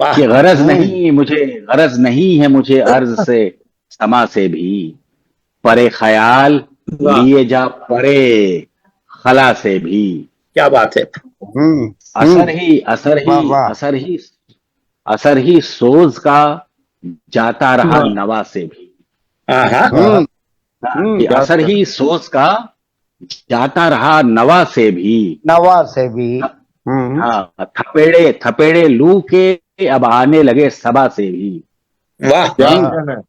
واہ کہ غرض نہیں ہے مجھے عرض سے سما سے بھی، پرے خیال لیے جا پرے خلا سے بھی، کیا بات ہے. واہ واہ اثر ہی سوز کا جاتا رہا نوا سے بھی، کہ اثر ہی سوز کا جاتا رہا نوا سے بھی، نوا سے بھی ہاں تھپیڑے لو کے اب آنے لگے صبا سے بھی، واہ کیا واہ کہنا ہے؟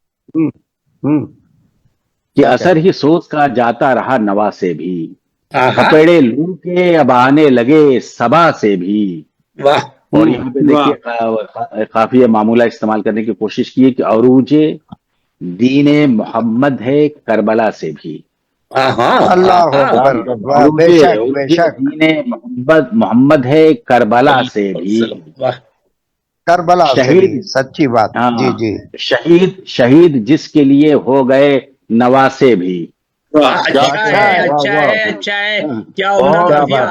کہ اثر ہی سوز کا جاتا رہا نوا سے بھی، ہاں تھپیڑے لو کے اب آنے لگے صبا سے بھی. واہ اور یہاں پہ دیکھیے قافیہ معمولہ استعمال کرنے کی کوشش کی کہ عروج دین محمد ہے کربلا سے بھی، اللہ اکبر واہ بے شک بے عروج شک دین محمد ہے کربلا سے بھی، واہ کربلا سے بھی شہید سچی بات ہاں جی جی شہید جس کے لیے ہو گئے نواسے بھی. اچھا ہے واہ، اچھا واہ، ہے اچھا ہے. کیا عمدہ بہت قافیہ،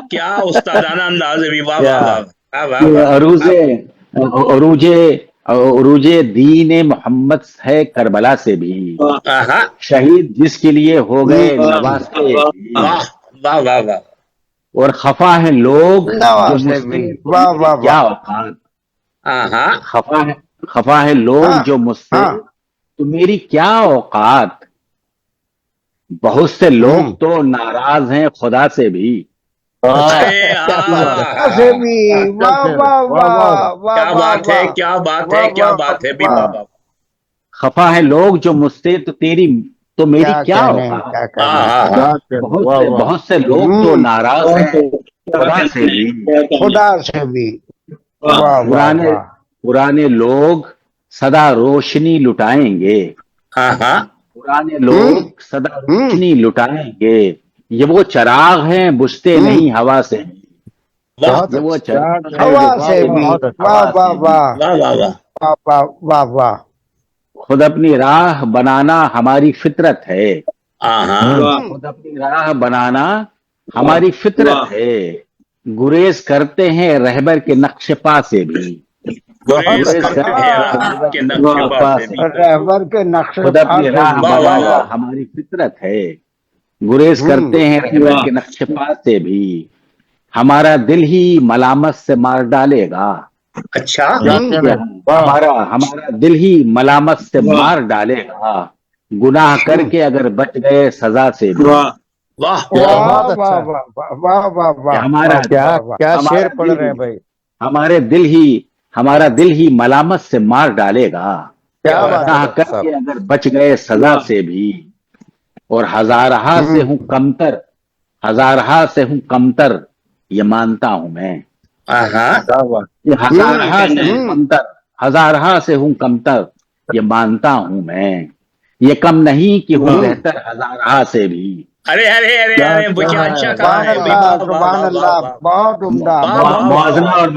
کیا استادانہ انداز ہے بھی. واہ واہ واہ واہ واہ کہ واہ. عروج دین محمد ہے کربلا سے بھی، شہید جس کے لیے ہو گئے نواسے بھی، واہ واہ واہ واہ. اور خفا ہے لوگ نوا جو سے مجھ بھی سے واہ میری واہ کیا واہ اوقات، خفا ہے لوگ ہاں جو مجھ سے ہاں تو میری کیا اوقات، بہت سے لوگ تو ناراض ہیں خدا سے بھی. ارے سے بھی واہ واہ واہ واہ کیا واہ بات ہے کیا بات ہے واہ کیا واہ بات ہے بھی. واہ. بابا خفا ہے لوگ جو مجھ سے تو میری کیا کہنے اوقات، کیا کہنے کیا کہنا، واہ واہ. بہت سے لوگ تو ناراض ہیں خدا سے بھی. خدا سے بھی واہ واہ واہ پرانے لوگ سدا روشنی لٹائیں گے، پرانے لوگ سدا روشنی لٹائیں گے، یہ وہ چراغ ہیں بجھتے نہیں ہوا سے، بہت یہ وہ اچھا، چراغ کیا ہیں ہوا واہ سے واہ، بھی بہت اچھا. واہ ہوا واہ سے بھی. واہ واہ واہ واہ. واہ واہ واہ خود اپنی راہ بنانا ہماری فطرت ہے، خود اپنی راہ بنانا ہماری فطرت ہے، گریز کرتے ہیں رہبر کے نقش پا سے بھی، گریز گریز کرتے کرتے ہیں ہیں رہبر کے رہبر نقش کے پا پا سے سے بھی. بھی. رہبر کے نقش خود اپنی سے راہ بھی واہ واہ بنانا واہ. ہماری فطرت ہے، گریز کرتے ہیں رہبر کے نقش پا سے بھی، ہمارا دل ہی ملامت سے مار ڈالے گا، اچھا کیا کہنا ہے؟ واہ ہمارا دل ہی ملامت سے مار ڈالے گا، گناہ کر کے اگر بچ گئے سزا سے بھی. واہ کیا واہ بہت واہ اچھا ہے. واہ واہ واہ کہ واہ ہمارا کیا کیا شعر پڑھ رہے ہیں بھائی ہمارا دل ہی ملامت سے مار ڈالے گا، کیا کیا بات بات ہے ہے. گناہ ڈاکٹر کر کے صاحب اگر بچ گئے سزا سے بھی، اور ہزارہا سے ہوں کمتر یہ مانتا ہوں میں، کیا بات. یہ ہزارہا سے ہوں کمتر یہ مانتا ہوں میں، یہ کم نہیں کہ ہوں بہتر ہزارہا سے بھی. ارے ارے ارے کیا ارے کیا کہنا اچھا ہے؟ کہا سبحان ہے بھی. اللہ واہ واہ سبحان واہ واہ اللہ واہ. بہت عمدہ واہ واہ واہ موازنہ اور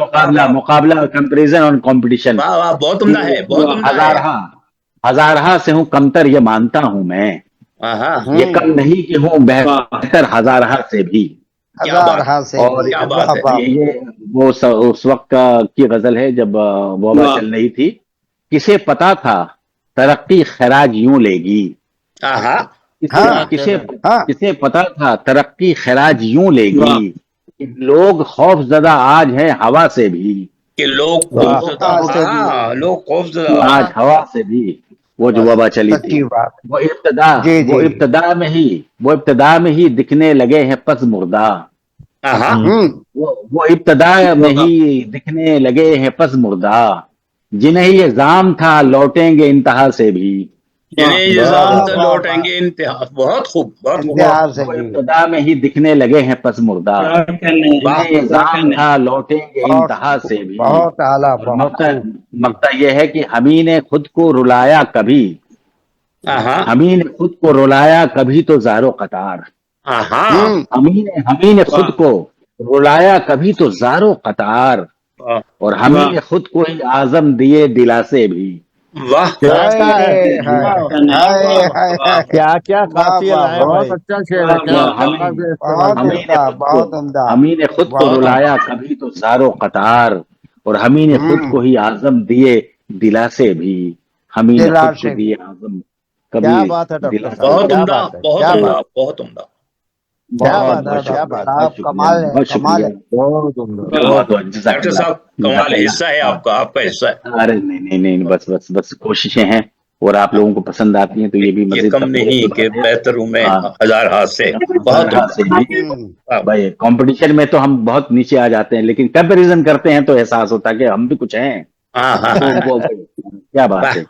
مقابلہ اور کمپریزن اور کمپٹیشن، واہ واہ. بہت عمدہ ہے بہت عمدہ ہے. ہزارہا سے ہوں کمتر یہ مانتا ہوں میں، یہ کم نہیں کہ ہوں بہتر ہزارہا سے بھی. کیا ہزار بات ہاتھ سے اور بھی کیا واہ بات ہے. واہ یہ وہ اس وقت کی غزل ہے جب وبا چل رہی تھی. کسے پتا تھا ترقی خراج یوں لے گی، ہاں ہاں ہاں کسے پتا تھا ترقی خراج یوں لے گی، کہ لوگ خوف زدہ آج ہیں ہوا سے بھی، کہ لوگ واہ. خوفزدہ. ہاں سے بھی لوگ خوفزدہ. آج ہوا سے بھی. وہ جو وبا چلی تھی سچی بات وہ جی جی ابتدا میں ہی دکھنے لگے ہیں پس مردہ، وہ ابتدا میں ہی دکھنے لگے ہیں پس مردہ، جنہیں یہ زام تھا لوٹیں گے انتہا سے بھی، جنہیں بہت الزام واہ سے اچھا. واہ لوٹیں واہ گے انتہا. بہت خوب بہت خوب. انتہا سے وہ بھی ابتدا میں ہی دکھنے لگے ہیں پس مردہ، واہ جنہیں الزام تھا لوٹیں گے بہت انتہا سے بھی. بہت اعلیٰ اور بہت خوب مقطع یہ ہے کہ ہمیں نے خود کو رلایا کبھی، ہمیں نے خود کو رلایا کبھی تو زار و قطار، ہمیں نے خود کو رلایا کبھی تو زار و قطار، اور ہمیں نے خود کو ہی اعظم دیے دلاسے بھی. واہ کیا ہائے کہنا ہے؟ ہائے واہ. ہائے ہائے ہائے کیا کیا واہ قافیے واہ لائے واہ بہت بھائی. اچھا شعر ہے. کیا الفاظ استعمال بہت کیا. عمدہ بہت عمدہ ہمیں نے خود کو بہت رلایا کبھی تو زار و قطار، اور ہم ہی نے خود کو ہی آزم دیے دلاسے بھی، ہم ہی نے خود دلاسے کو دیے آزم کیا کبھی بات ہے ڈاکٹر دلاسے صاحب، بہت کیا عمدہ، بات ہے، بہت کیا عمدہ، بات بہت عمدہ. کیا بہت بات ہے بہت ڈاکٹر شکریہ، صاحب، بہت شکریہ، کمال ہے، بہت کمال شکریہ، ہے. بہت عمدہ، بہت بہت بہت جزاک ڈاکٹر اللہ، صاحب جزاک کمال ہے، اللہ. حصہ ہے ہاں، آپ کا، آپ کا حصہ ہے. ارے نہیں نہیں نہیں، بس کوششیں ہیں، اور آپ لوگوں کو پسند آتی ہیں تو یہ بھی یہ مزید کم تقویت کی نہیں کہ بات ہے. بہتر ہوں میں ہاں، ہزار ہاتھ سے. بہت طرح عمدہ. سے بھی ہاں. بھائی کمپٹیشن میں تو ہم بہت نیچے آ جاتے ہیں، لیکن کمپیریزن کرتے ہیں تو احساس ہوتا ہے کہ ہم بھی کچھ ہیں. ہاں ہاں تو ہاں. کیا بات ہے.